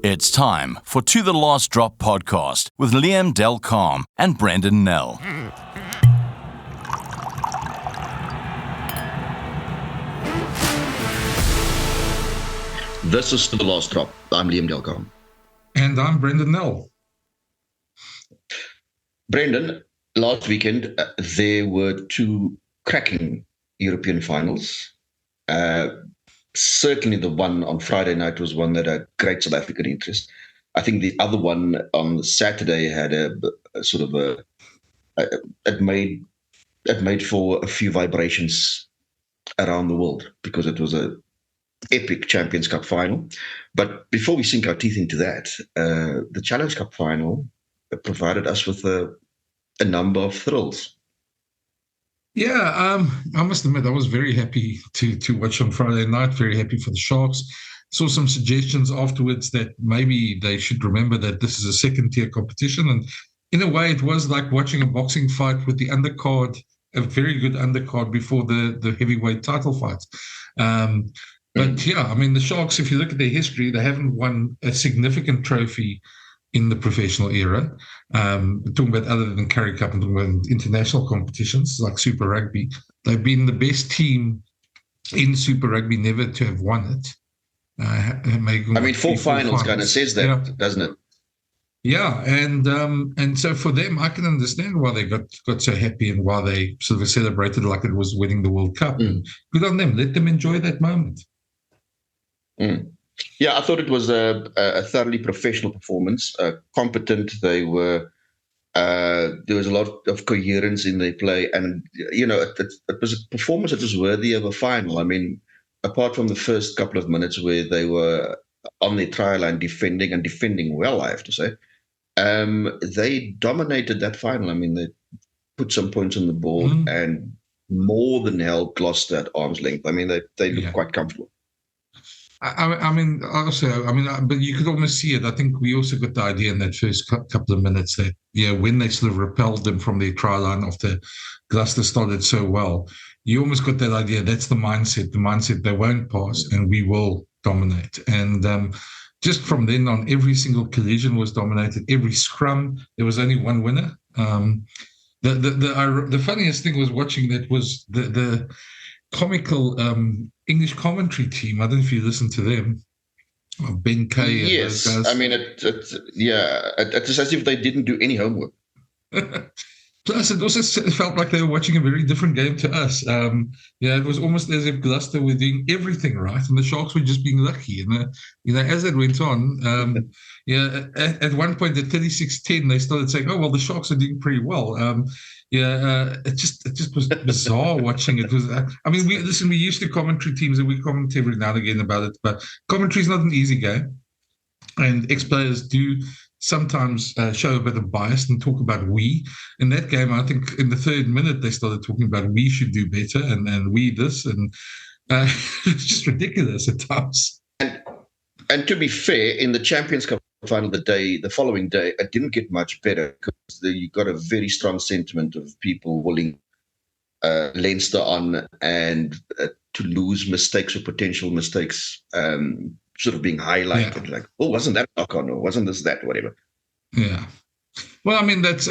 It's time for To The Last Drop podcast with Liam Delcalm and Brendan Nell. This is To The Last Drop. I'm Liam Delcalm. And I'm Brendan Nell. Brendan, last weekend there were two cracking European finals. Certainly the one on Friday night was one that had great South African interest. I think the other one on Saturday had it made for a few vibrations around the world because it was a epic Champions Cup final. But before we sink our teeth into that, the Challenge Cup final provided us with a number of thrills. Yeah, I must admit, I was very happy to watch on Friday night, very happy for the Sharks. Saw some suggestions afterwards that maybe they should remember that this is a second-tier competition. And in a way, it was like watching a boxing fight with the undercard, a very good undercard before the heavyweight title fight. But yeah, I mean, the Sharks, if you look at their history, they haven't won a significant trophy in the professional era. Talking about other than Currie Cup and talking about international competitions like Super Rugby, they've been the best team in Super Rugby never to have won it. Four finals kind of says that, doesn't it? Yeah, and so for them, I can understand why they got so happy and why they sort of celebrated like it was winning the World Cup. Good on them. Let them enjoy that moment. Yeah, I thought it was a thoroughly professional performance. Competent, they were. There was a lot of coherence in their play, and it was a performance that was worthy of a final. I mean, apart from the first couple of minutes where they were on their try line defending well, I have to say, they dominated that final. I mean, they put some points on the board and more than held Gloucester at arm's length. I mean, they looked quite comfortable. But you could almost see it. I think we also got the idea in that first couple of minutes that, when they sort of repelled them from their try line after Gloucester started so well, you almost got that idea. That's the mindset they won't pass and we will dominate. And just from then on, every single collision was dominated. Every scrum, there was only one winner. The funniest thing was watching that was the comical English commentary team. I don't know if you listened to them. Ben Kay. Yes, I mean, it's as if they didn't do any homework. Plus, it also felt like they were watching a very different game to us. It was almost as if Gloucester were doing everything right, and the Sharks were just being lucky. And as it went on, at one point at 36-10, they started saying, "Oh well, the Sharks are doing pretty well." It just was bizarre watching it. We used to commentary teams, and we comment every now and again about it. But commentary is not an easy game, and ex-players do sometimes show a bit of bias and talk about we. In that game, I think in the third minute, they started talking about we should do better and we this. And it's just ridiculous at times. And to be fair, in the Champions Cup final the following day, it didn't get much better because you got a very strong sentiment of people willing Leinster on and Toulouse mistakes or potential mistakes sort of being highlighted, like, oh, wasn't that knock on, or wasn't this that, whatever. Yeah. Well, it's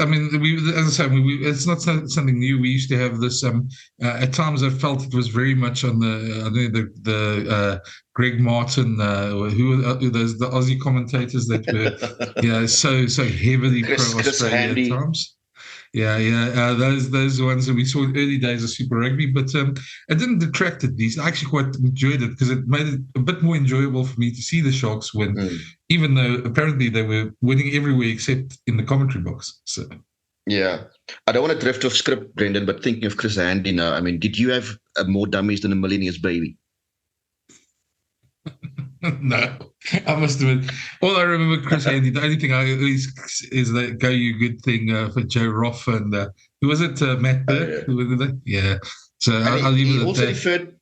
not something new. We used to have this. At times, I felt it was very much on the Greg Martin, those the Aussie commentators that were so heavily pro-Australia at times. Those ones that we saw in early days of Super Rugby, but it didn't detract at least. I actually quite enjoyed it because it made it a bit more enjoyable for me to see the Sharks win, even though apparently they were winning everywhere except in the commentary box. So, yeah, I don't want to drift off script, Brendan, but thinking of Chris Handy now, I mean, did you have more dummies than a Millennials baby? No, I must admit. All I remember, Chris Handy, the only thing I always is that "Go You Good" thing for Joe Roff and who was it? Matt Burke. Yeah. So I'll leave it at that.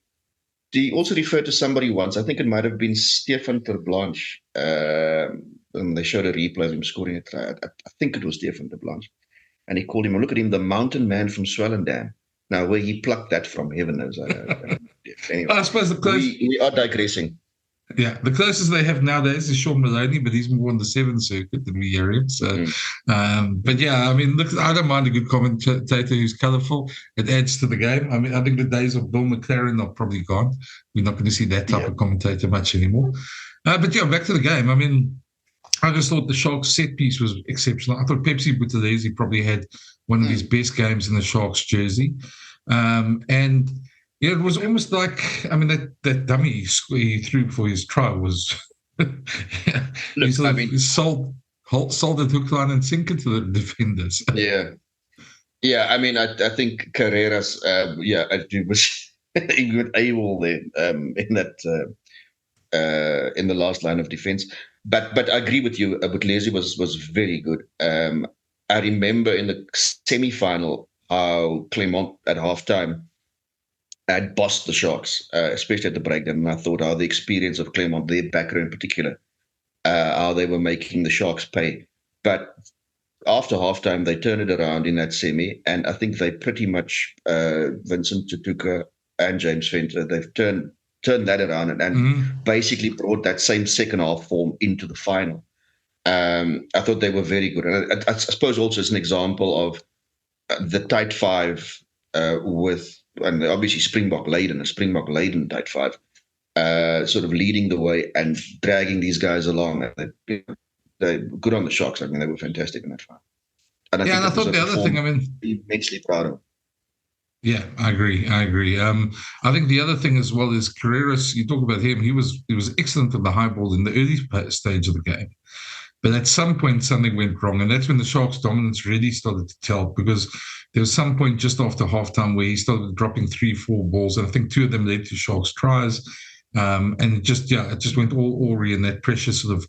He also referred to somebody once. I think it might have been Stefan Terblanche. And they showed a replay of him scoring a try. I think it was Stefan Terblanche, and he called him. Look at him, the mountain man from Swellendam. Now, where he plucked that from, heaven knows. Anyway, I suppose the close. We are digressing. Yeah, the closest they have nowadays is Sean Maloney, but he's more on the Seventh Circuit than we hear him. So, but yeah, I mean, look, I don't mind a good commentator who's colourful. It adds to the game. I mean, I think the days of Bill McLaren are probably gone. We're not going to see that type of commentator much anymore. But yeah, back to the game. I mean, I just thought the Sharks set piece was exceptional. I thought Pepsi Buthelezi probably had one of his best games in the Sharks jersey. And yeah, it was almost like, I mean, that dummy he threw for his try was, he sold it hook, line, and sinker to the defenders. Yeah. I mean, I think Carreras, it was a good able there in that in the last line of defense. But I agree with you. Buthelezi was very good. I remember in the semi-final how Clement at halftime had bossed the Sharks, especially at the breakdown. And I thought how the experience of Clement, their backer in particular, how they were making the Sharks pay. But after halftime, they turned it around in that semi, and I think they pretty much, Vincent Tutuka and James Venter, they've turned that around and basically brought that same second half form into the final. I thought they were very good. And I suppose also as an example of the tight five and obviously Springbok Leiden tight five, sort of leading the way and dragging these guys along. They're good on the Sharks. I mean, they were fantastic in that fight. And I thought the other thing, I mean, immensely proud of. Yeah, I agree. I think the other thing as well is Carreras. You talk about him; he was excellent at the high ball in the early stage of the game, but at some point something went wrong, and that's when the Sharks' dominance really started to tell. Because there was some point just after halftime where he started dropping 3-4 balls, and I think 2 of them led to Sharks tries, and it just went all awry, and that pressure sort of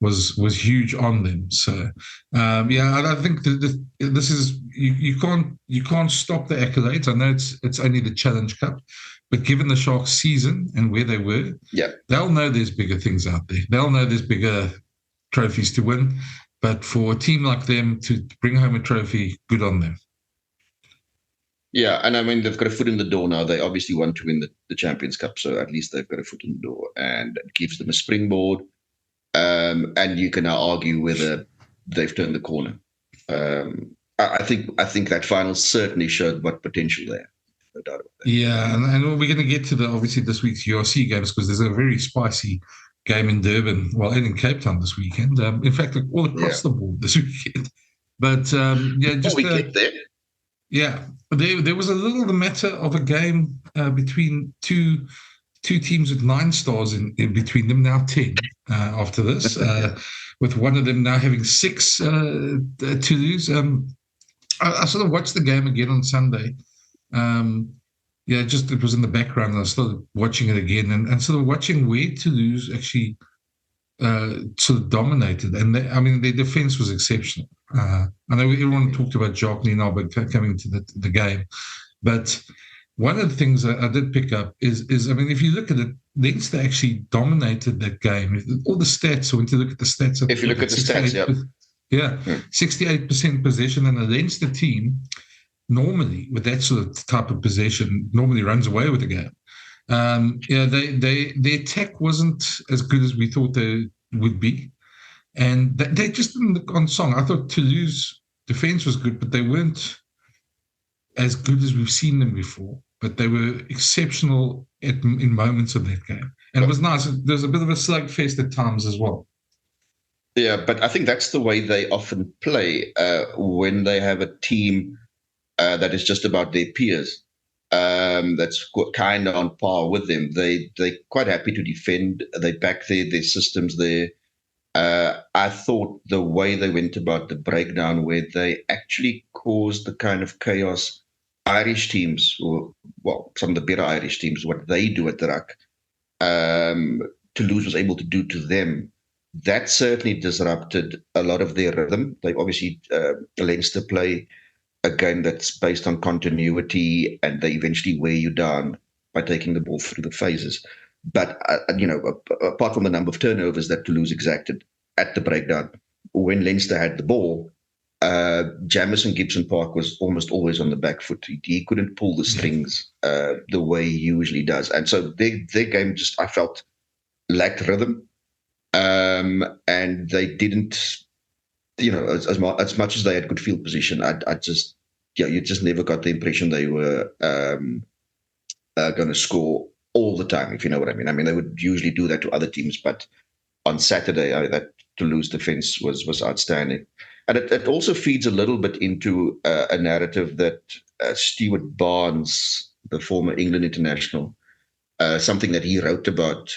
was huge on them. So I think that this is you can't stop the accolades. I know it's only the Challenge Cup, but given the Sharks' season and where they were, they'll know there's bigger things out there. They'll know there's bigger trophies to win. But for a team like them to bring home a trophy, good on them. Yeah, and I mean, they've got a foot in the door now. They obviously want to win the Champions Cup, so at least they've got a foot in the door, and it gives them a springboard. And you can now argue whether they've turned the corner. I think that final certainly showed what potential there. No doubt about that. Yeah, and we're going to get to obviously this week's URC games because there's a very spicy game in Durban, and in Cape Town this weekend. In fact, all across the board this weekend. But just we get there. Yeah, there was a little the matter of a game between two teams with 9 stars in between them, now 10 after this, with one of them now having 6 Toulouse. I sort of watched the game again on Sunday. It was in the background, and I started watching it again and sort of watching where Toulouse actually sort of dominated. And their defense was exceptional. I know everyone talked about Jacques Nienaber coming to the game, but one of the things I did pick up is if you look at it, Leinster actually dominated that game. All the stats, so when you look at the stats, if you look at the stats, 68% possession, and a Leinster team normally with that sort of type of possession normally runs away with the game. Their attack wasn't as good as we thought they would be, and they just didn't look on song. I thought Toulouse defense was good, but they weren't as good as we've seen them before. But they were exceptional in moments of that game, and it was nice. There was a bit of a slugfest at times as well. Yeah, but I think that's the way they often play when they have a team that is just about their peers. That's kind of on par with them. They're quite happy to defend. They back their systems there. I thought the way they went about the breakdown, where they actually caused the kind of chaos Irish teams, or some of the better Irish teams, what they do at the ruck, Toulouse was able to do to them. That certainly disrupted a lot of their rhythm. They obviously Leinster play a game that's based on continuity, and they eventually wear you down by taking the ball through the phases. But apart from the number of turnovers that Toulouse exacted at the breakdown, when Leinster had the ball, Jamison Gibson Park was almost always on the back foot. He couldn't pull the strings the way he usually does, and so their game I felt lacked rhythm, and they didn't, as much as they had good field position, I just, you just never got the impression they were going to score all the time, if you know what I mean. I mean, they would usually do that to other teams, but on Saturday, that Toulouse defense was outstanding. And it also feeds a little bit into a narrative that Stuart Barnes, the former England international, something that he wrote about,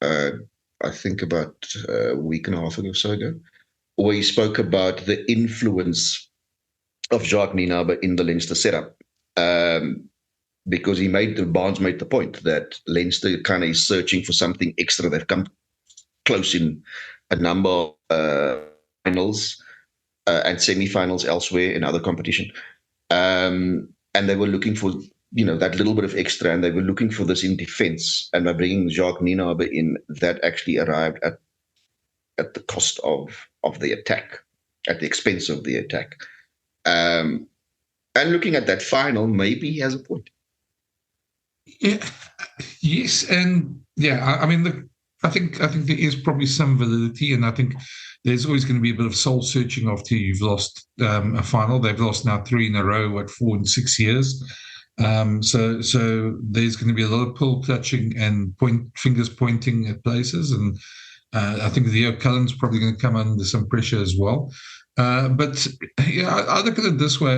I think about a week and a half ago or so ago, where he spoke about the influence of Jacques Nienaber in the Leinster setup. Because Barnes made the point that Leinster kind of is searching for something extra. They've come close in a number of finals and semi-finals elsewhere in other competition. And they were looking for, that little bit of extra, and they were looking for this in defense. And by bringing Jacques Nienaber in, that actually arrived at the cost of the attack, at the expense of the attack. And looking at that final, maybe he has a point. Yeah, yes, and yeah, I mean, I think there is probably some validity, and I think there's always going to be a bit of soul searching after you've lost a final. They've lost now 3 in a row, 4 in 6 years. So there's going to be a lot of pull clutching and fingers pointing at places, and I think Leo Cullen's probably going to come under some pressure as well. But yeah, I look at it this way: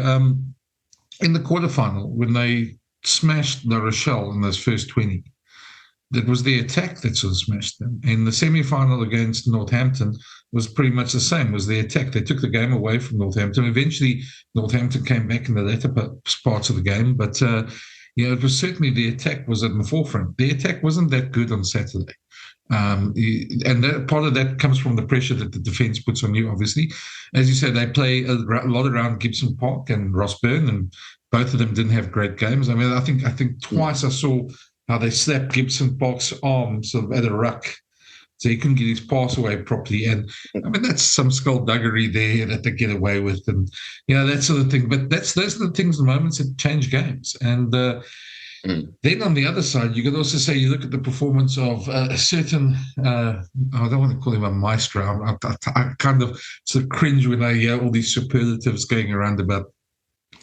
in the quarterfinal, when they smashed La Rochelle in those first 20. That was the attack that sort of smashed them. In the semi-final against Northampton was pretty much the same, was the attack. They took the game away from Northampton. Eventually, Northampton came back in the latter parts of the game, but it was certainly the attack was in the forefront. The attack wasn't that good on Saturday. And part of that comes from the pressure that the defence puts on you, obviously. As you said, they play a lot around Gibson Park and Rossburn, and both of them didn't have great games. I mean, I think twice I saw how they slapped Gibson Park's arm sort of at a ruck, so he couldn't get his pass away properly. And I mean, that's some skullduggery there that they get away with, and that sort of thing. But those are the things, the moments that change games. And then on the other side, you could also say you look at the performance of a certain, I don't want to call him a maestro. I kind of sort of cringe when I hear all these superlatives going around about.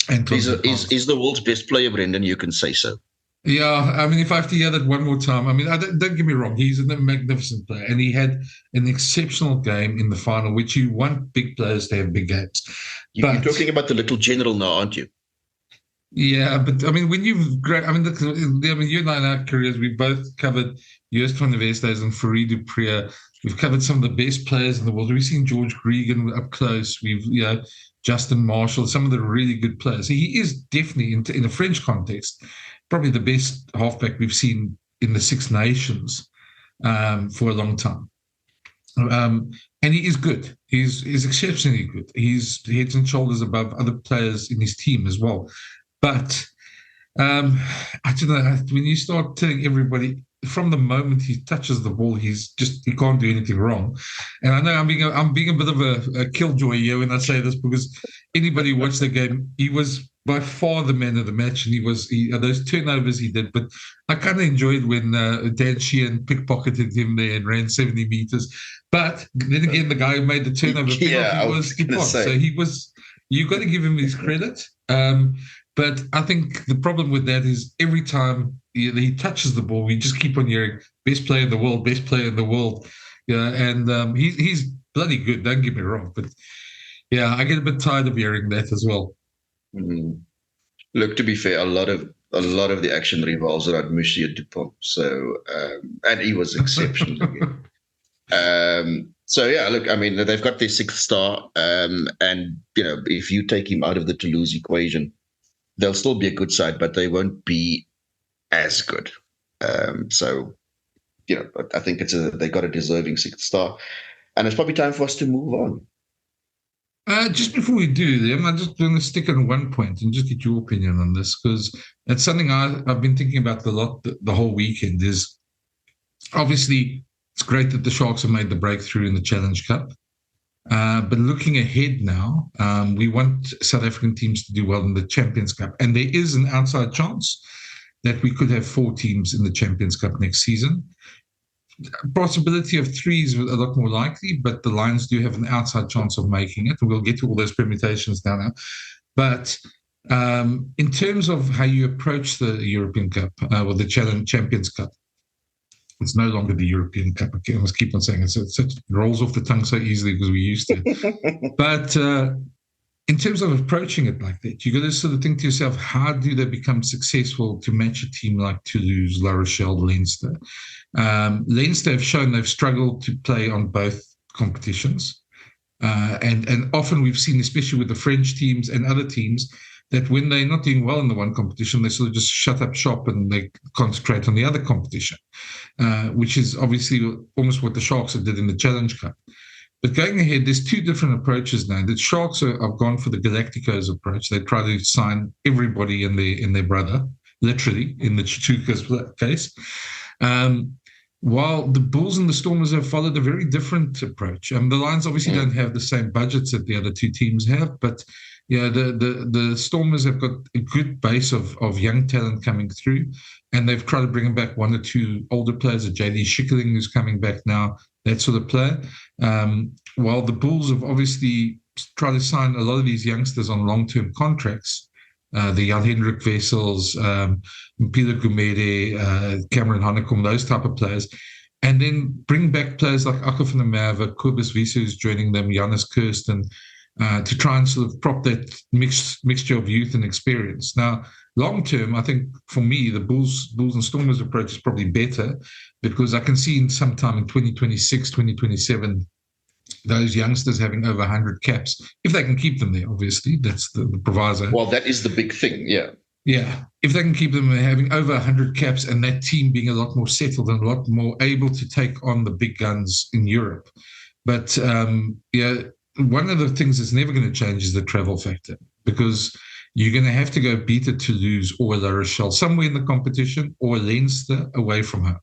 He's the world's best player, Brendan. You can say so. Yeah, I mean, if I have to hear that one more time, I mean, don't get me wrong, he's a magnificent player, and he had an exceptional game in the final, which you want big players to have big games. You're talking about the little general now, aren't you? Yeah, but I mean, when you've you and I in our careers, we both covered Joost van der Westhuizen and Farid Duprier. We've covered some of the best players in the world. We've seen George Gregan up close. We've, Justin Marshall, some of the really good players. He is definitely, in a French context, probably the best halfback we've seen in the Six Nations for a long time. And he is good. He's exceptionally good. He's heads and shoulders above other players in his team as well. But I don't know, when you start telling everybody from the moment he touches the ball, he can't do anything wrong. And I know I'm being a bit of a killjoy here when I say this, because anybody who watched the game, he was by far the man of the match, and he those turnovers he did. But I kind of enjoyed when Dan Sheehan pickpocketed him there and ran 70 meters. But then again, the guy who made the turnover penalty was Dupont. So you got to give him his credit. But I think the problem with that is every time he touches the ball, we just keep on hearing best player in the world, best player in the world. And he's bloody good. Don't get me wrong, but I get a bit tired of hearing that as well. Mm-hmm. Look, to be fair, a lot of the action revolves around Monsieur Dupont. So, and he was exceptional again. Look, I mean, they've got their 6th star, and if you take him out of the Toulouse equation, they'll still be a good side, but they won't be as good. I think they got a deserving 6th star, and it's probably time for us to move on. Just before we do, I'm just going to stick on one point and just get your opinion on this, because it's something I've been thinking about a lot the whole weekend. Is obviously it's great that the Sharks have made the breakthrough in the Challenge Cup. But looking ahead now, we want South African teams to do well in the Champions Cup. And there is an outside chance that we could have 4 teams in the Champions Cup next season. possibility of 3 is a lot more likely, but the Lions do have an outside chance of making it. We'll get to all those permutations now. But in terms of how you approach the European Cup or the Champions Cup, it's no longer the European Cup. I must keep on saying it. So it rolls off the tongue so easily because we're used to it. But in terms of approaching it like that, you got to sort of think to yourself, how do they become successful to match a team like Toulouse, La Rochelle, Leinster? Leinster have shown they've struggled to play on both competitions. And often we've seen, especially with the French teams and other teams, that when they're not doing well in the one competition, they sort of just shut up shop and they concentrate on the other competition, which is obviously almost what the Sharks did in the Challenge Cup. But going ahead, there's 2 different approaches now. The Sharks have gone for the Galacticos approach. They try to sign everybody in their brother, literally, in the Chukas case. While the Bulls and the Stormers have followed a very different approach. The Lions obviously don't have the same budgets that the other 2 teams have, but the Stormers have got a good base of young talent coming through, and they've tried to bring back 1 or 2 older players, JD Schickeling, who's coming back now, that sort of player. While the Bulls have obviously tried to sign a lot of these youngsters on long-term contracts, the Jan-Hendrik Wessels, Mpilo Gumede, Cameron Honeycomb, those type of players, and then bring back players like Akko van der Merwe, Kobus Wiese, who's joining them, Janus Kirsten, to try and sort of prop that mixture of youth and experience. Now, long term, I think for me, the Bulls and Stormers approach is probably better, because I can see in sometime in 2026, 2027, those youngsters having over 100 caps, if they can keep them there, obviously. That's the proviso. Well, that is the big thing, yeah. Yeah, if they can keep them having over 100 caps and that team being a lot more settled and a lot more able to take on the big guns in Europe. But, one of the things that's never going to change is the travel factor, because you're going to have to go beat a Toulouse or La Rochelle somewhere in the competition, or Leinster away from home.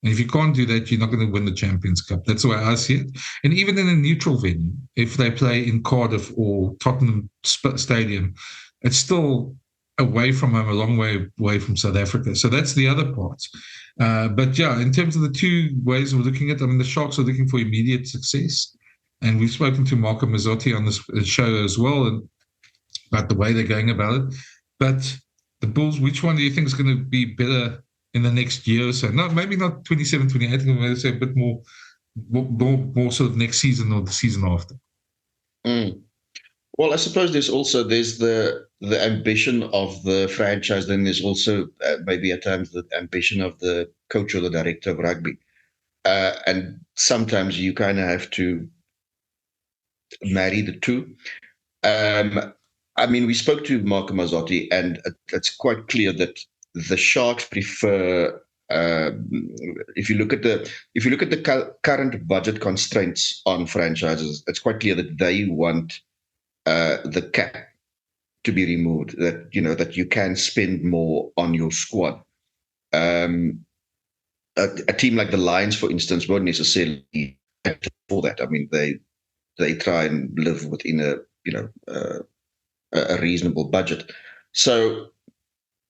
And if you can't do that, you're not going to win the Champions Cup. That's the way I see it. And even in a neutral venue, if they play in Cardiff or Tottenham Stadium, it's still away from home, a long way away from South Africa. So that's the other part. But yeah, in terms of the 2 ways of looking at it, the Sharks are looking for immediate success. And we've spoken to Marco Mazzotti on this show as well, and about the way they're going about it. But the Bulls, which one do you think is going to be better in the next year or so? Maybe not 27, 28, maybe say a bit more sort of next season or the season after. Well, I suppose there's the ambition of the franchise. Then there's also maybe at times the ambition of the coach or the director of rugby. And sometimes you kind of have to marry the 2. We spoke to Marco Mazzotti, and it's quite clear that the Sharks prefer. If you look at the current budget constraints on franchises, it's quite clear that they want the cap to be removed. That you can spend more on your squad. A team like the Lions, for instance, won't necessarily for that. They try and live within a reasonable budget. So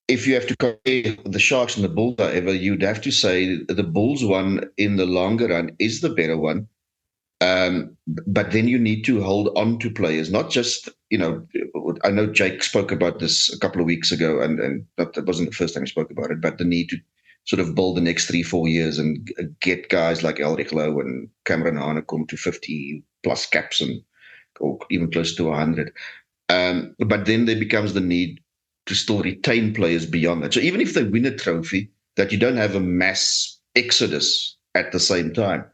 if you have to compare the Sharks and the Bulls, however, you'd have to say the Bulls one in the longer run is the better one. But then you need to hold on to players, not just, I know Jake spoke about this a couple of weeks ago, and that wasn't the first time he spoke about it, but the need to sort of build the next 3-4 years and get guys like Elrich Lowe and Cameron Hanekom to 50 plus caps or even close to 100. But then there becomes the need to still retain players beyond that. So even if they win a trophy, that you don't have a mass exodus at the same time,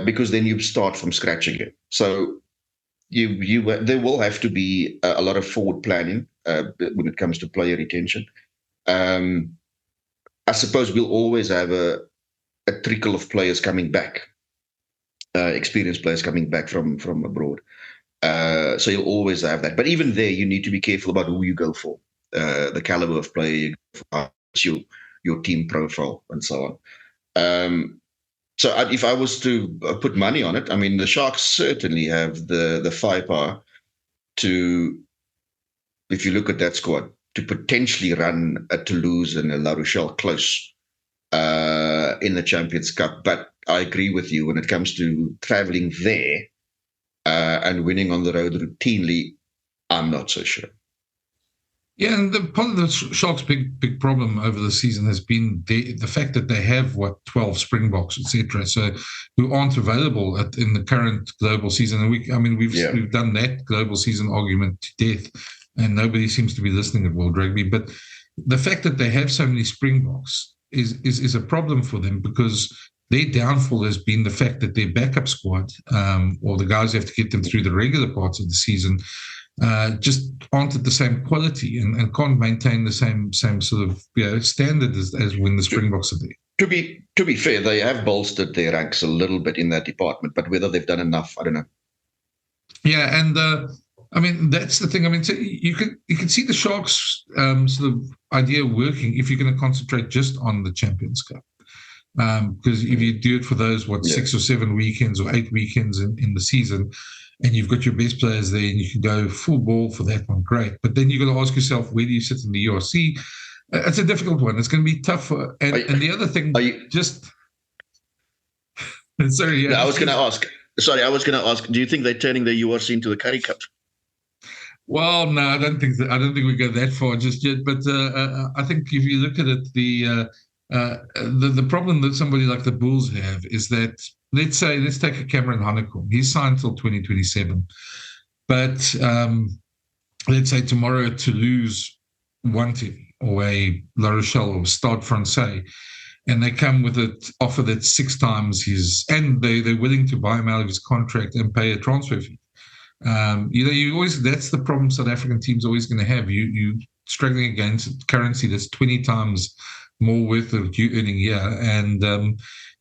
because then you start from scratch again. So there will have to be a lot of forward planning when it comes to player retention. I suppose we'll always have a trickle of players coming back, experienced players coming back from abroad. So you'll always have that. But even there, you need to be careful about who you go for, the caliber of player you go for, your team profile, and so on. So if I was to put money on it, the Sharks certainly have the firepower to, if you look at that squad, to potentially run a Toulouse and a La Rochelle close in the Champions Cup. But I agree with you when it comes to traveling there and winning on the road routinely. I'm not so sure. Yeah, and part of the Sharks' big problem over the season has been the fact that they have 12 Springboks, etc. So who aren't available in the current global season. And we've done that global season argument to death, and nobody seems to be listening at World Rugby. But the fact that they have so many Springboks is a problem for them, because their downfall has been the fact that their backup squad, or the guys who have to get them through the regular parts of the season, just aren't at the same quality and can't maintain the same sort of standard as when the Springboks are there. To be fair, they have bolstered their ranks a little bit in that department, but whether they've done enough, I don't know. Yeah, and that's the thing. So you can see the Sharks sort of idea working if you're going to concentrate just on the Champions Cup. Because if you do it for those 6 or 7 weekends or 8 weekends in the season, and you've got your best players there, and you can go full ball for that one, great. But then you've got to ask yourself, where do you sit in the URC? It's a difficult one. It's going to be tough. And the other thing, sorry. I was going to ask, do you think they're turning the URC into the Currie Cup? Well, no, I don't think we go that far just yet. But I think if you look at it, the problem that somebody like the Bulls have is that, let's take a Cameron Honeycomb. He's signed till 2027. But let's say tomorrow Toulouse want him, or a La Rochelle or Stade Francais, and they come with an offer that's 6 times his, and they're willing to buy him out of his contract and pay a transfer fee. You always, that's the problem South African teams are always going to have. You struggling against currency that's 20 times more worth of you earning here, and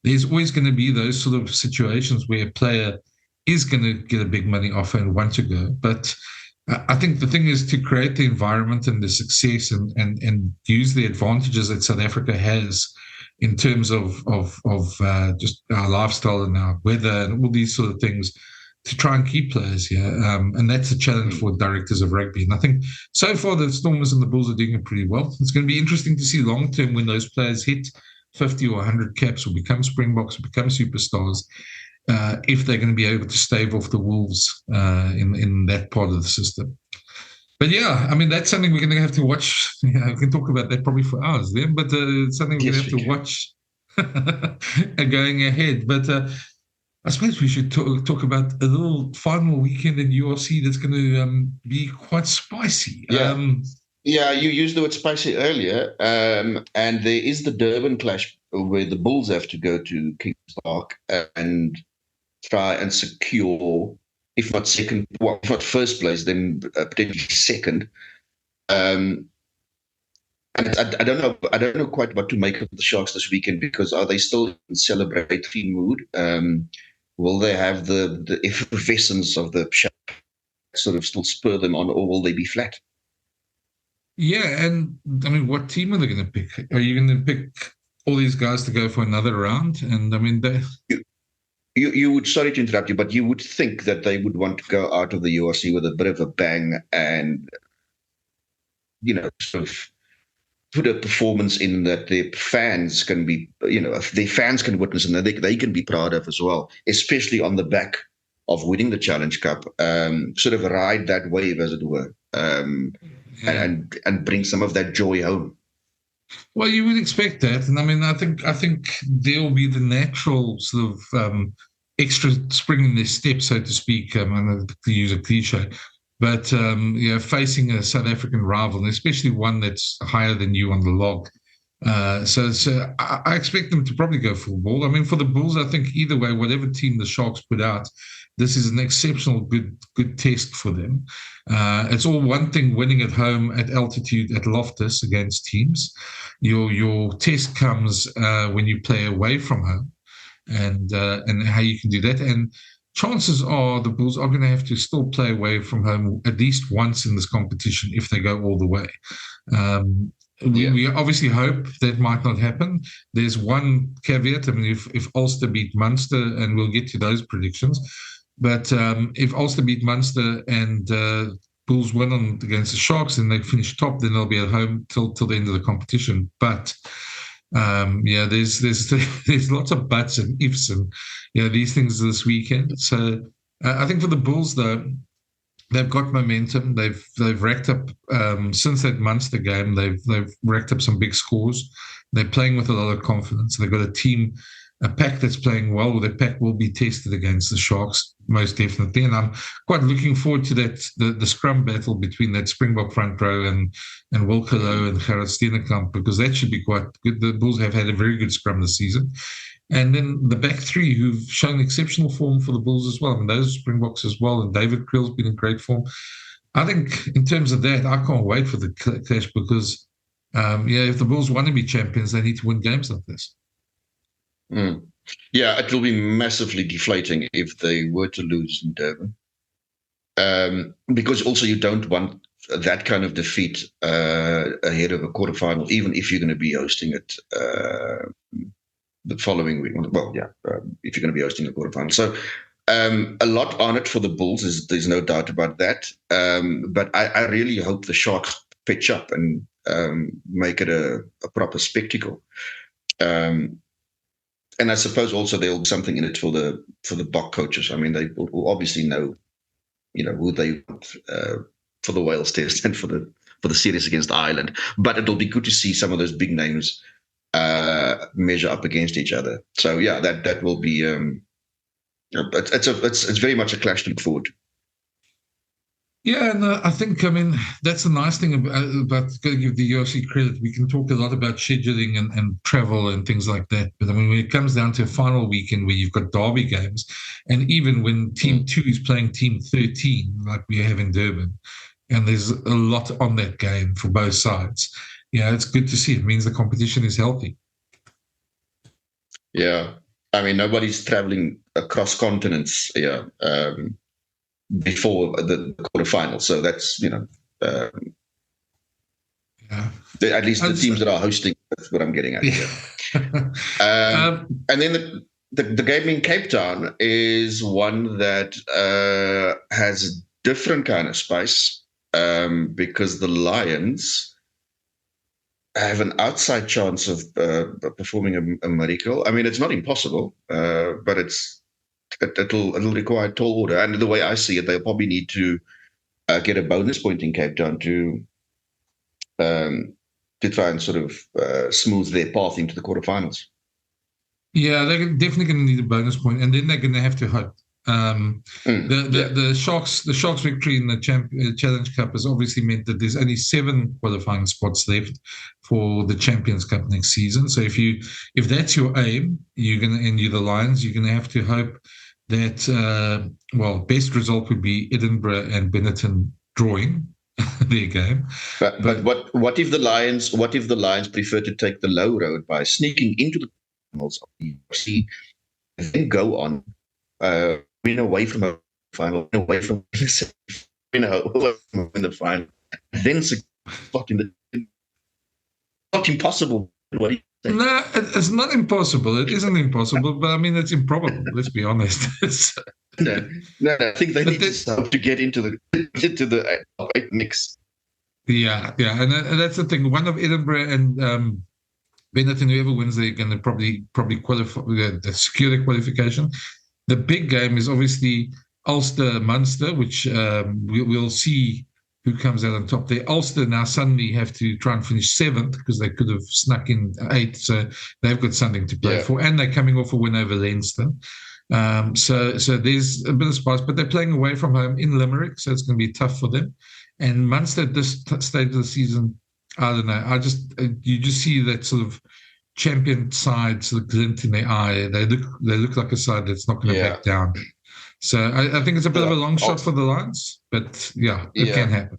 there's always going to be those sort of situations where a player is going to get a big money offer and want to go. But I think the thing is to create the environment and the success and use the advantages that South Africa has in terms of just our lifestyle and our weather and all these sort of things, to try and keep players here. And that's a challenge for directors of rugby. And I think so far the Stormers and the Bulls are doing it pretty well. It's going to be interesting to see long term when those players hit 50 or 100 caps or become Springboks or become superstars, if they're going to be able to stave off the Wolves in that part of the system. But yeah, that's something we're going to have to watch. We can talk about that probably for hours then, but it's something we're going to have to watch going ahead. But I suppose we should talk about a little final weekend in URC that's going to be quite spicy. Yeah, you used the word spicy earlier, and there is the Durban clash where the Bulls have to go to Kings Park and try and secure, if not second, if not first place, then potentially second. And I don't know quite what to make of the Sharks this weekend, because are they still in celebratory mood? Will they have the effervescence of the Sharks sort of still spur them on, or will they be flat? Yeah, and what team are they going to pick? Are you going to pick all these guys to go for another round? And you would, sorry to interrupt you, but you would think that they would want to go out of the URC with a bit of a bang and, sort of put a performance in that their fans can be, their fans can witness and that they can be proud of as well, especially on the back of winning the Challenge Cup, sort of ride that wave, as it were. And bring some of that joy home. Well, you would expect that, and I think there'll be the natural sort of extra spring in their step, so to speak. To use a cliche, but facing a South African rival, and especially one that's higher than you on the log. So I expect them to probably go full ball. For the Bulls, I think either way, whatever team the Sharks put out, this is an exceptional good test for them. It's all one thing winning at home at altitude at Loftus against teams. Your test comes when you play away from home, and how you can do that. And chances are the Bulls are going to have to still play away from home at least once in this competition if they go all the way. We obviously hope that might not happen. There's one caveat. If Ulster beat Munster, and we'll get to those predictions, but if Ulster beat Munster and Bulls win against the Sharks and they finish top, then they'll be at home till the end of the competition. But There's lots of buts and ifs and these things this weekend. So I think for the Bulls though, they've got momentum. They've racked up since that Munster game. They've racked up some big scores. They're playing with a lot of confidence. They've got a pack that's playing well. Their pack will be tested against the Sharks most definitely, and I'm quite looking forward to that the scrum battle between that Springbok front row and Wilkelo and Gerard Steenekamp, because that should be quite good. The Bulls have had a very good scrum this season. And then the back three who've shown exceptional form for the Bulls as well. I mean, those Springboks as well. And David Creel's been in great form. I think in terms of that, I can't wait for the clash because, if the Bulls want to be champions, they need to win games like this. Yeah, it will be massively deflating if they were to lose in Durban. Because also you don't want that kind of defeat ahead of a quarterfinal, even if you're going to be hosting it the following week. Well, if you're going to be hosting the quarterfinal. So a lot on it for the Bulls, there's no doubt about that. But I really hope the Sharks pitch up and make it a proper spectacle. And I suppose also there'll be something in it for the Bok coaches. I mean, they will obviously know, who they want for the Wales test and for the series against Ireland. But it'll be good to see some of those big names measure up against each other. So yeah, that will be it's very much a clash to look forward to. Yeah, and I think, that's the nice thing about got to give the UFC credit. We can talk a lot about scheduling and travel and things like that. But when it comes down to a final weekend where you've got derby games, and even when Team 2 is playing Team 13, like we have in Durban, and there's a lot on that game for both sides, it's good to see. It means the competition is healthy. Yeah. I mean, nobody's traveling across continents before the quarterfinal. So that's, at least the teams that are hosting, that's what I'm getting at. Yeah. And then the game in Cape Town is one that has a different kind of spice because the Lions have an outside chance of performing a miracle. I mean, it's not impossible, but it'll require tall order. And the way I see it, they'll probably need to get a bonus point in Cape Town to try and sort of smooth their path into the quarterfinals. Yeah, they're definitely going to need a bonus point, and then they're going to have to hope. The Sharks victory in the Challenge Cup has obviously meant that there's only 7 qualifying spots left for the Champions Cup next season. So if that's your aim, you're the Lions, you're going to have to hope that best result would be Edinburgh and Benetton drawing their game. But what if the Lions prefer to take the low road by sneaking into the finals of the UFC, and then go on win away from a final, win away from the final, then spot in the not impossible. What do you think? No, it's not impossible. It isn't impossible, but I mean it's improbable. Let's be honest. No. I think they need to get into the top 8 mix. Yeah, and that's the thing. One of Edinburgh and Benetton, whoever wins, they're going to probably qualify, secure the qualification. The big game is obviously Ulster-Munster, which we'll see who comes out on top there. Ulster now suddenly have to try and finish 7th because they could have snuck in 8th, so they've got something to play for. And they're coming off a win over Leinster. So there's a bit of spice, but they're playing away from home in Limerick, so it's going to be tough for them. And Munster at this stage of the season, I don't know. You just see that sort of champion side sort of glint in their eye. They look like a side that's not going to back down. So I think it's a bit of a long shot for the Lions, but it can happen.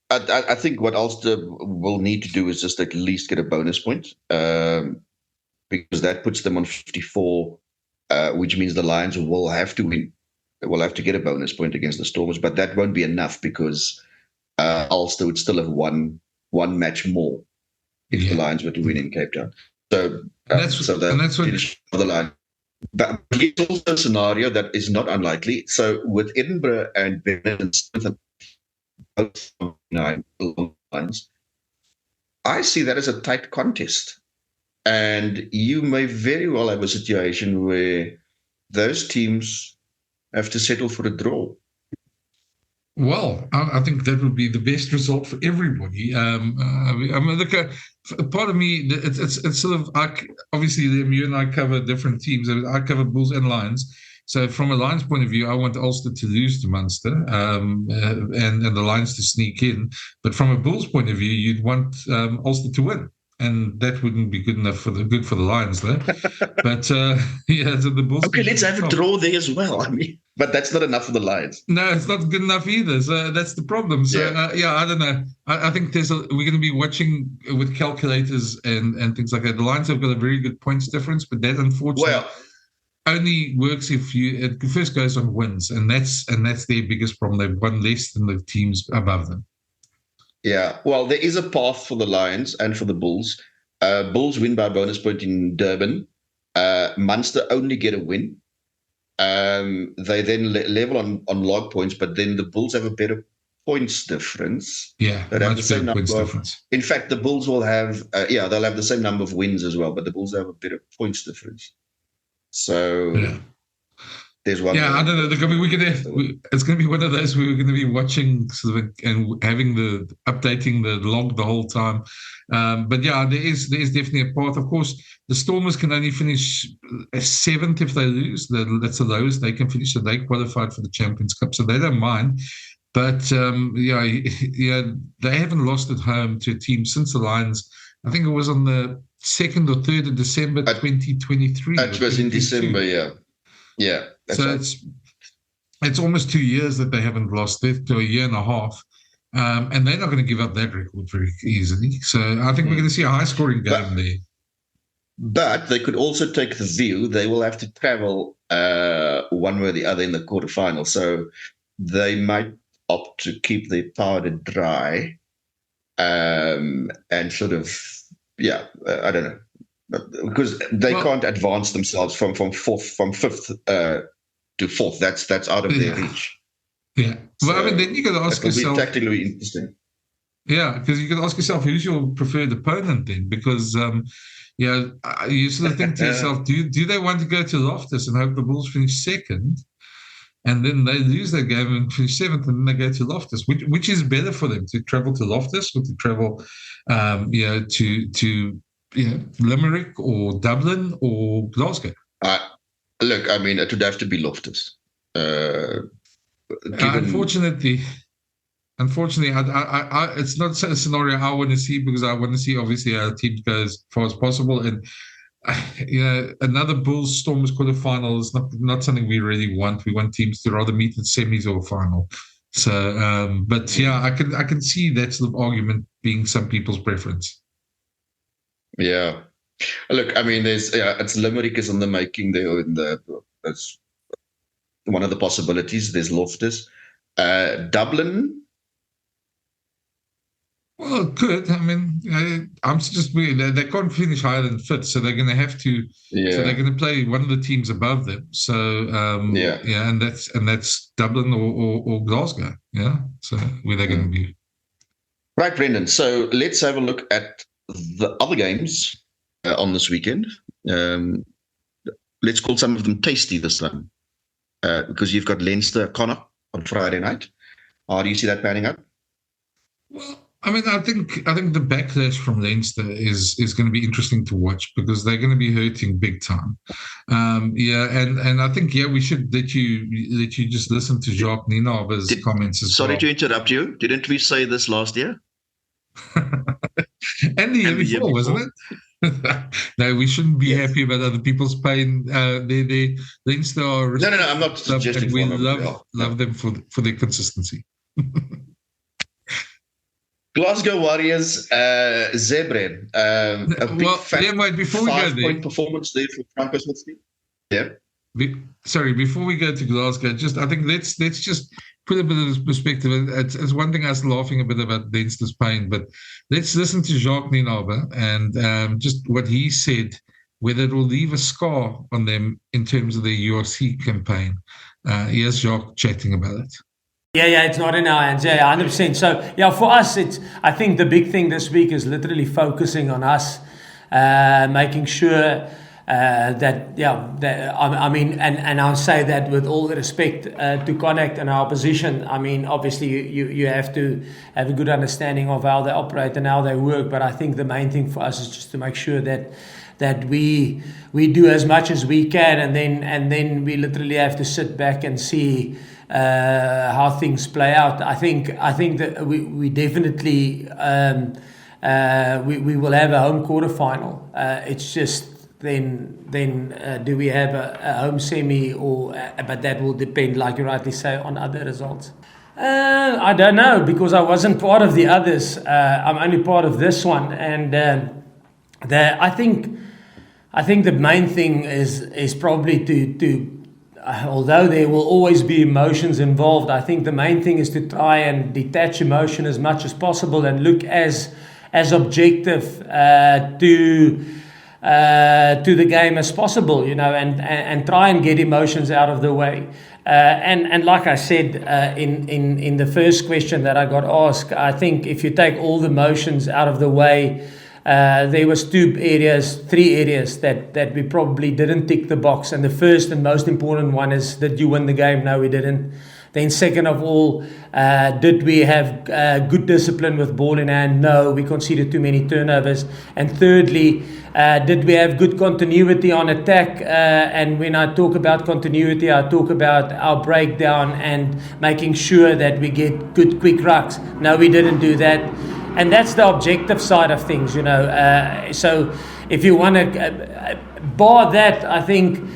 I think what Ulster will need to do is just at least get a bonus point, because that puts them on 54, which means the Lions will have to win. They will have to get a bonus point against the Stormers, but that won't be enough because Ulster would still have one match more if the Lions were to win in Cape Town. So that's what the Lions. But it's also a scenario that is not unlikely. So with Edinburgh and Benetton both 9 lines, I see that as a tight contest. And you may very well have a situation where those teams have to settle for a draw. Well, I think that would be the best result for everybody. I mean, look, part of me, it's sort of, obviously, you and I cover different teams. I cover Bulls and Lions. So from a Lions point of view, I want Ulster to lose to Munster and the Lions to sneak in. But from a Bulls point of view, you'd want Ulster to win. And that wouldn't be good enough for the Lions, though. But yeah, so the Bulls. Okay, let's have a draw there as well. I mean, but that's not enough for the Lions. No, it's not good enough either. So that's the problem. So I don't know. I think we're going to be watching with calculators and things like that. The Lions have got a very good points difference, but that unfortunately only works if it first goes on wins, and that's their biggest problem. They've won less than the teams above them. Yeah, well, there is a path for the Lions and for the Bulls. Bulls win by bonus point in Durban. Munster only get a win. They then level on log points, but then the Bulls have a better points difference. Yeah, much better points difference. In fact, the Bulls will have, they'll have the same number of wins as well, but the Bulls have a better points difference. So there's one. Yeah, I don't know. I mean, it's going to be one of those where we're going to be watching sort of and having updating the log the whole time. But yeah, there is definitely a path. Of course, the Stormers can only finish 7th if they lose. That's the lowest they can finish. So they qualified for the Champions Cup, so they don't mind. But they haven't lost at home to a team since the Lions. I think it was on the 2nd or 3rd of December 2023. It was in December, yeah. Yeah. So right. It's almost 2 years that they haven't lost it, to a year and a half. And they're not going to give up that record very easily. So I think we're going to see a high-scoring game there. But they could also take the view they will have to travel one way or the other in the quarterfinal. So they might opt to keep their powder dry and sort of, I don't know. Because they can't advance themselves from 5th to 4th. That's out of their reach. Yeah. Well, I mean, then you got to ask yourself. It'll be tactically interesting. Yeah, because you got to ask yourself, who's your preferred opponent then? Because you sort of think to yourself, do they want to go to Loftus and hope the Bulls finish 2nd, and then they lose their game and finish 7th, and then they go to Loftus? Which is better for them, to travel to Loftus or to travel, to Limerick or Dublin or Glasgow? Look, I mean, it would have to be Loftus. Unfortunately, I it's not a scenario I want to see, because I want to see, obviously, our team go as far as possible. And another Bulls Stormers quarterfinal is not something we really want. We want teams to rather meet in semis or final. So, but I can see that sort of argument being some people's preference. Yeah, look, I mean, it's Limerick is in the making there. That's one of the possibilities. There's Loftus, Dublin. Well, it could. I mean, I'm just weird. They can't finish higher than 5th, so they're going to have to. Yeah. So they're going to play one of the teams above them. So and that's Dublin or Glasgow. Yeah, so where they're going to be. Right, Brendan. So let's have a look at the other games on this weekend. Let's call some of them tasty this time, because you've got Leinster Connacht on Friday night. How do you see that panning out? Well, I mean, I think the backlash from Leinster is going to be interesting to watch, because they're going to be hurting big time. And I think we should let you just listen to Jacques Nienaber's comments as well. Sorry to interrupt you. Didn't we say this last year? And the year before, wasn't it? No, we shouldn't be happy about other people's pain. They Leinster are no. I'm not suggesting. We love them for their consistency. Glasgow Warriors, Zebre. A big before we go there, 5-point performance there for Franco Smith's team. Yeah. Before we go to Glasgow, I think let's just put a bit of perspective. It's one thing us laughing a bit about Leinster's pain, but let's listen to Jacques Nienaber and just what he said, whether it will leave a scar on them in terms of the URC campaign. Here's Jacques chatting about it. Yeah, it's not in our hands. Yeah, 100%. So, for us, I think the big thing this week is literally focusing on us. making sure and I'll say that with all the respect to Connacht and our opposition. I mean, obviously you have to have a good understanding of how they operate and how they work, but I think the main thing for us is just to make sure that we do as much as we can, and then we literally have to sit back and see how things play out. I think that we definitely we will have a home quarterfinal. It's just then do we have a home semi, or but that will depend, like you rightly say, on other results. I don't know, because I wasn't part of the others. I'm only part of this one, and I think the main thing is probably to although there will always be emotions involved, I think the main thing is to try and detach emotion as much as possible and look as objective to the game as possible, and try and get emotions out of the way. And like I said in the first question that I got asked, I think if you take all the emotions out of the way, there was three areas that we probably didn't tick the box. And the first and most important one is, did you win the game? No, we didn't. Then second of all, did we have good discipline with ball in hand? No, we conceded too many turnovers. And thirdly, did we have good continuity on attack? And when I talk about continuity, I talk about our breakdown and making sure that we get good quick rucks. No, we didn't do that. And that's the objective side of things, So if you want to bar that, I think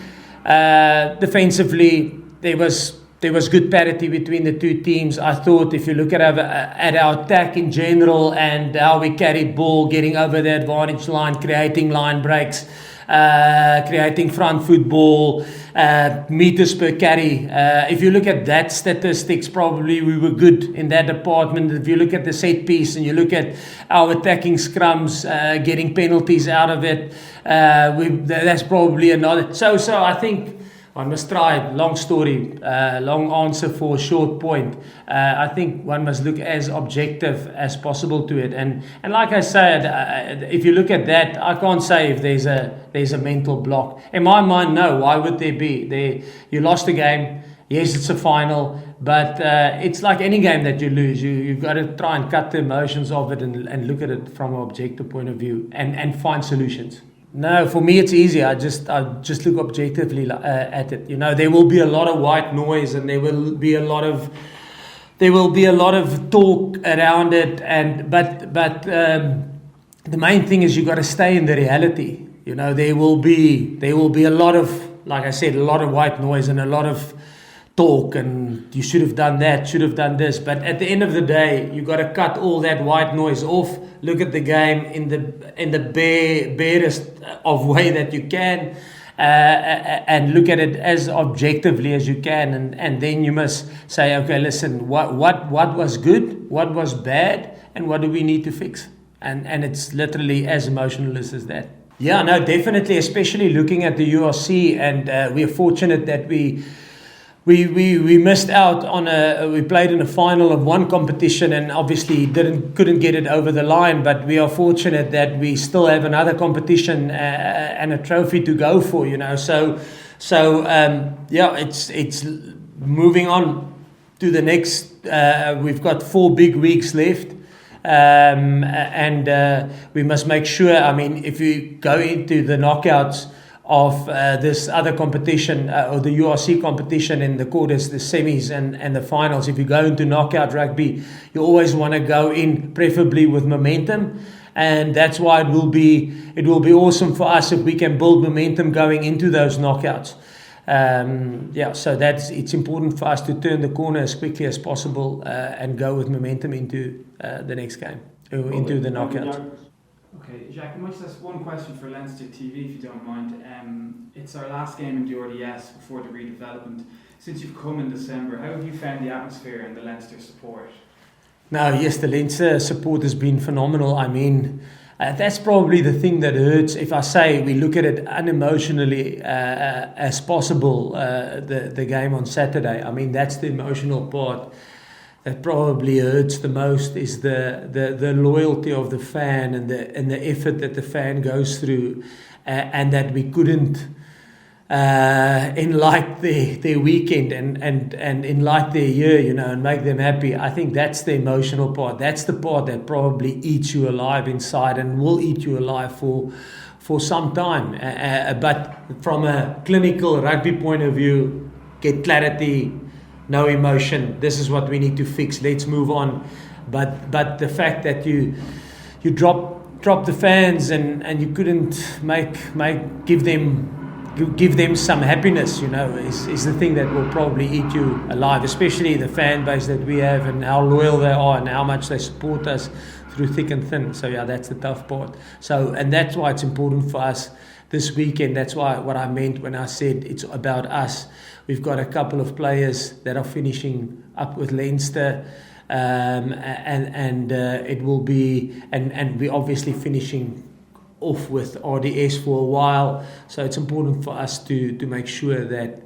defensively there was good parity between the two teams. I thought if you look at our attack in general and how we carried ball, getting over the advantage line, creating line breaks, creating front football, meters per carry. If you look at that statistics, probably we were good in that department. If you look at the set piece and you look at our attacking scrums, getting penalties out of it, that's probably another. So I think one must try, long story, long answer for a short point. I think one must look as objective as possible to it. And like I said, if you look at that, I can't say if there's a mental block. In my mind, no. Why would there be? You lost the game. Yes, it's a final. But it's like any game that you lose. You've got to try and cut the emotions of it and look at it from an objective point of view and find solutions. No, for me it's easy. I just look objectively at it. There will be a lot of white noise, and there will be a lot of talk around it. But the main thing is you got to stay in the reality. There will be a lot of, like I said, a lot of white noise and a lot of talk, and you should have done that, should have done this. But at the end of the day, you got to cut all that white noise off. Look at the game in the barest of way that you can, and look at it as objectively as you can, and then you must say, okay, listen, what was good, what was bad, and what do we need to fix? And it's literally as emotional as that. Yeah, no, definitely, especially looking at the URC, and we're fortunate that we missed out on we played in a final of one competition and obviously couldn't get it over the line, but we are fortunate that we still have another competition and a trophy to go for, so it's moving on to the next. We've got 4 big weeks left, and we must make sure, if you go into the knockouts of this other competition, or the URC competition in the quarters, the semis and the finals, if you go into knockout rugby, you always want to go in preferably with momentum, and that's why it will be awesome for us if we can build momentum going into those knockouts. So it's important for us to turn the corner as quickly as possible and go with momentum into the next game, into the knockouts. Okay, Jacques, I might just ask one question for Leinster TV, if you don't mind. It's our last game in the RDS before the redevelopment. Since you've come in December, how have you found the atmosphere and the Leinster support? No, yes, the Leinster support has been phenomenal. That's probably the thing that hurts. If I say we look at it unemotionally as possible, the game on Saturday, that's the emotional part that probably hurts the most is the loyalty of the fan and the effort that the fan goes through, and that we couldn't enlight their weekend and enlight their year, and make them happy. I think that's the emotional part. That's the part that probably eats you alive inside and will eat you alive for some time. But from a clinical rugby point of view, get clarity, no emotion. This is what we need to fix. Let's move on. But the fact that you drop the fans and you couldn't give them some happiness, is the thing that will probably eat you alive, especially the fan base that we have and how loyal they are and how much they support us through thick and thin. So yeah, that's the tough part. So, and that's why it's important for us this weekend. That's why what I meant when I said it's about us. We've got a couple of players that are finishing up with Leinster, and it will be, and we're obviously finishing off with RDS for a while. So it's important for us to make sure that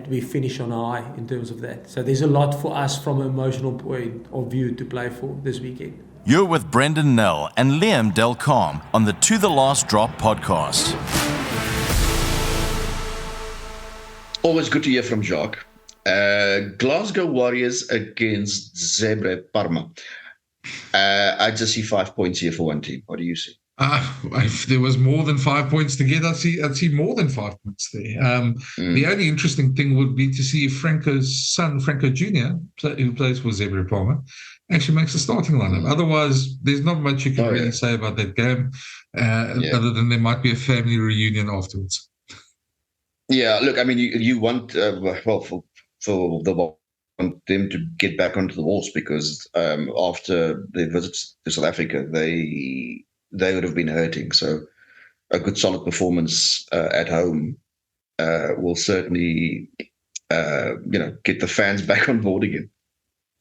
we finish on high in terms of that. So there's a lot for us from an emotional point of view to play for this weekend. You're with Brendan Nell and Liam Delcom on the To The Last Drop podcast. Always good to hear from Jacques. Glasgow Warriors against Zebre Parma. I just see 5 points here for one team. What do you see? If there was more than 5 points to get, I'd see more than 5 points there. The only interesting thing would be to see if Franco's son, Franco Jr., who plays for Zebre Parma, actually makes the starting lineup. Otherwise, there's not much you can really say about that game, other than there might be a family reunion afterwards. Yeah, look, I mean, you want for them to get back onto the horse, because after their visits to South Africa, they would have been hurting. So a good solid performance at home will certainly get the fans back on board again.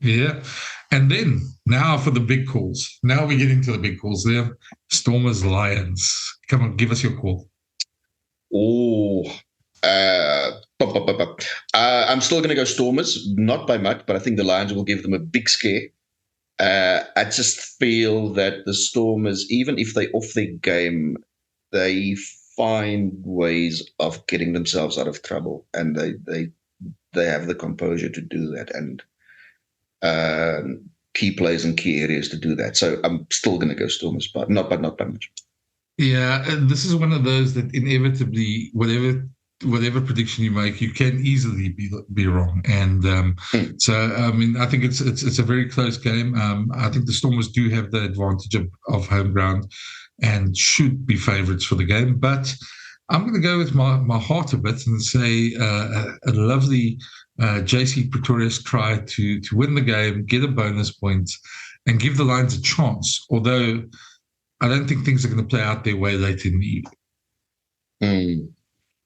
Yeah. And then now for the big calls. Now we're getting to the big calls there. Stormers, Lions. Come on, give us your call. I'm still going to go Stormers, not by much, but I think the Lions will give them a big scare. I just feel that the Stormers, even if they off their game, they find ways of getting themselves out of trouble, and they have the composure to do that, and key plays in key areas to do that. So I'm still going to go Stormers, but not by much. Yeah, and this is one of those that inevitably, whatever prediction you make, you can easily be wrong. And so, I mean, I think it's a very close game. I think the Stormers do have the advantage of home ground and should be favourites for the game. But I'm going to go with my heart a bit and say a lovely JC Pretorius try to win the game, get a bonus point, and give the Lions a chance. Although I don't think things are going to play out their way late in the evening.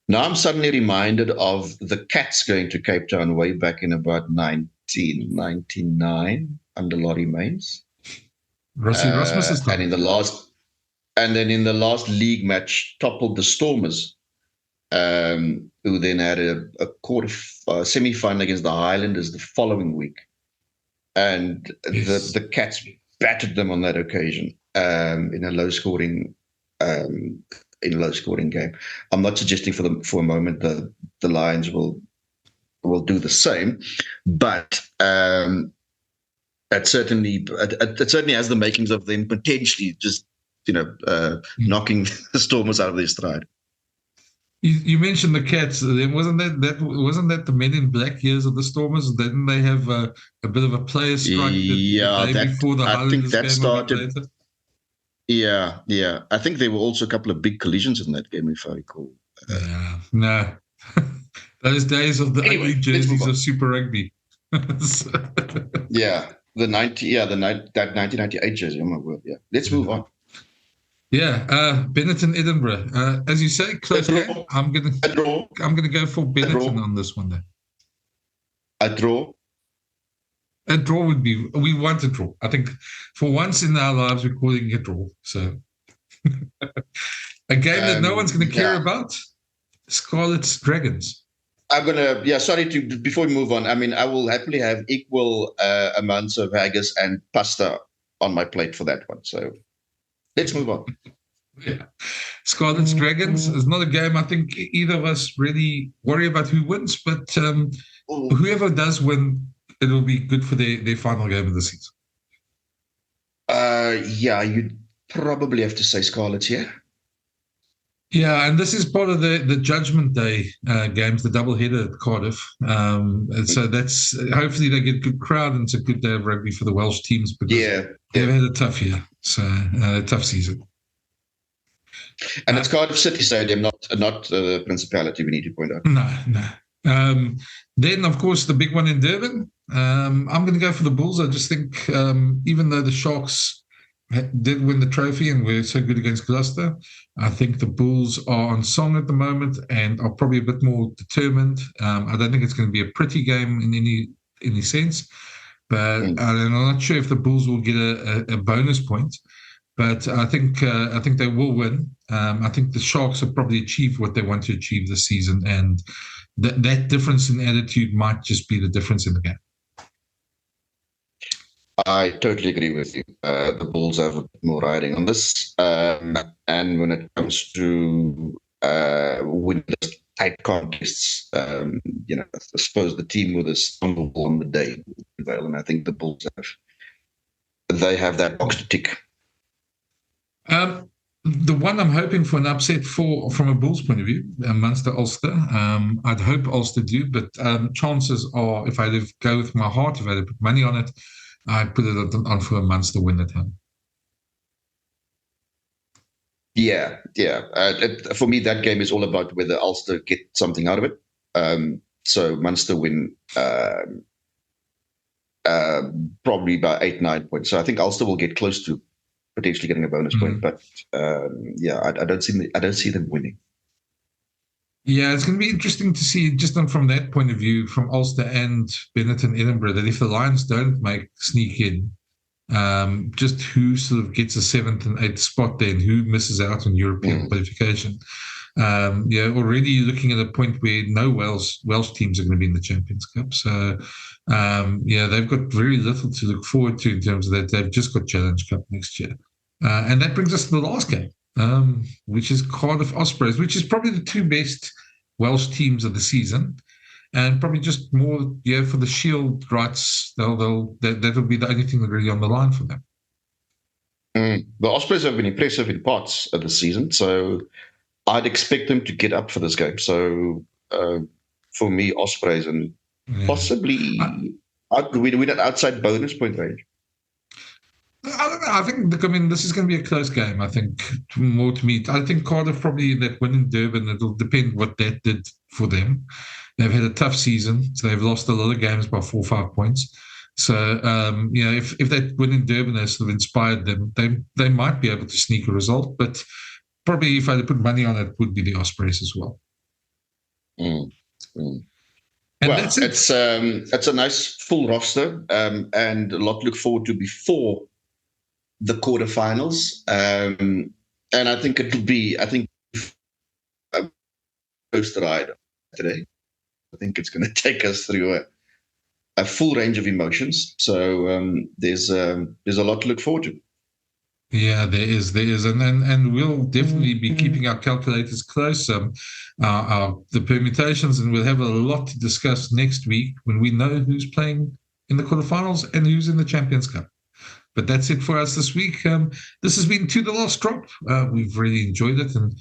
Now I'm suddenly reminded of the Cats going to Cape Town way back in about 1999 under Laurie Mains. Rasmus is and in the last league match toppled the Stormers, who then had a semi-final against the Highlanders the following week, and yes, the Cats battered them on that occasion in a low-scoring game. I'm not suggesting for a moment the Lions will do the same, but it certainly has the makings of them potentially just knocking the Stormers out of their stride. You mentioned the Cats. Wasn't that the Men in Black years of the Stormers? Didn't they have a bit of a player strike the day before the Highlanders game started? Yeah. I think there were also a couple of big collisions in that game, if I recall. No. Those days of the ugly jerseys of Super Rugby. Yeah, that 1998 jersey. Oh my word! Yeah, let's move on. Yeah, Benetton, Edinburgh. As you say, close game. I'm gonna go for Benetton on this one. Then a draw. A draw would be. We want a draw. I think for once in our lives we're calling it a draw. So a game that no one's going to care about. Scarlet's Dragons. I'm gonna, yeah. Sorry before we move on. I mean, I will happily have equal amounts of haggis and pasta on my plate for that one. So let's move on. Yeah. Scarlets Dragons is not a game I think either of us really worry about who wins, but whoever does win, it will be good for their final game of the season. Yeah, you'd probably have to say Scarlets here. Yeah, and this is part of the Judgment Day games, the double-header at Cardiff. And so that's hopefully they get a good crowd and it's a good day of rugby for the Welsh teams because they've had a tough year, so a tough season. And it's Cardiff City Stadium, not the Principality. We need to point out. No. Then, of course, the big one in Durban. I'm going to go for the Bulls. I just think even though the Sharks did win the trophy and were so good against Gloucester, I think the Bulls are on song at the moment and are probably a bit more determined. I don't think it's going to be a pretty game in any sense, but I'm not sure if the Bulls will get a bonus point. But I think they will win. I think the Sharks have probably achieved what they want to achieve this season, and that difference in attitude might just be the difference in the game. I totally agree with you. The Bulls have a bit more riding on this. And when it comes to winning tight contests, I suppose the team with a stumble on the day will prevail. And I think the Bulls have that box to tick. The one I'm hoping for an upset from a Bulls point of view, Munster Ulster. I'd hope Ulster do, but chances are, if I go with my heart, if I had to put money on it, I'd put it on for a Munster win at home. Yeah. For me, that game is all about whether Ulster get something out of it. So Munster win probably by 8-9 points. So I think Ulster will get close to potentially getting a bonus point, but I don't see them winning. Yeah, it's going to be interesting to see, just from that point of view, from Ulster and Benetton Edinburgh, that if the Lions don't sneak in, just who sort of gets a 7th and 8th spot there and who misses out on European qualification. Already you're looking at a point where no Welsh teams are going to be in the Champions Cup. So, they've got very little to look forward to in terms of that. They've just got Challenge Cup next year. And that brings us to the last game, which is Cardiff Ospreys, which is probably the two best Welsh teams of the season. And probably just more, for the Shield rights, that'll be the only thing really on the line for them. The Ospreys have been impressive in parts of the season, so I'd expect them to get up for this game. So for me, Ospreys and possibly win an outside bonus point range. I don't know. I think this is going to be a close game. I think more to me. I think Cardiff probably that win in Durban. It'll depend what that did for them. They've had a tough season, so they've lost a lot of games by 4 or 5 points. So if that win in Durban has sort of inspired them, they might be able to sneak a result. But probably if I had to put money on it, would be the Ospreys as well. And that's it. It's a nice full roster and a lot to look forward to before the quarterfinals. And I think it'll be a coaster ride today. I think it's going to take us through a full range of emotions. So there's a lot to look forward to. Yeah, there is, and we'll definitely be keeping our calculators close, the permutations, and we'll have a lot to discuss next week when we know who's playing in the quarterfinals and who's in the Champions Cup. But that's it for us this week. This has been To The Last Drop. We've really enjoyed it, and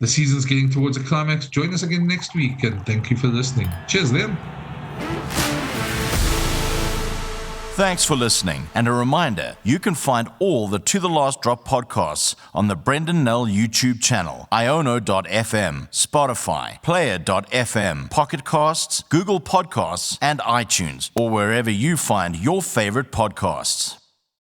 the season's getting towards a climax. Join us again next week, and thank you for listening. Cheers, then. Thanks for listening, and a reminder, you can find all the To The Last Drop podcasts on the Brendan Nell YouTube channel, iono.fm, Spotify, Player.fm, Pocket Casts, Google Podcasts, and iTunes, or wherever you find your favorite podcasts.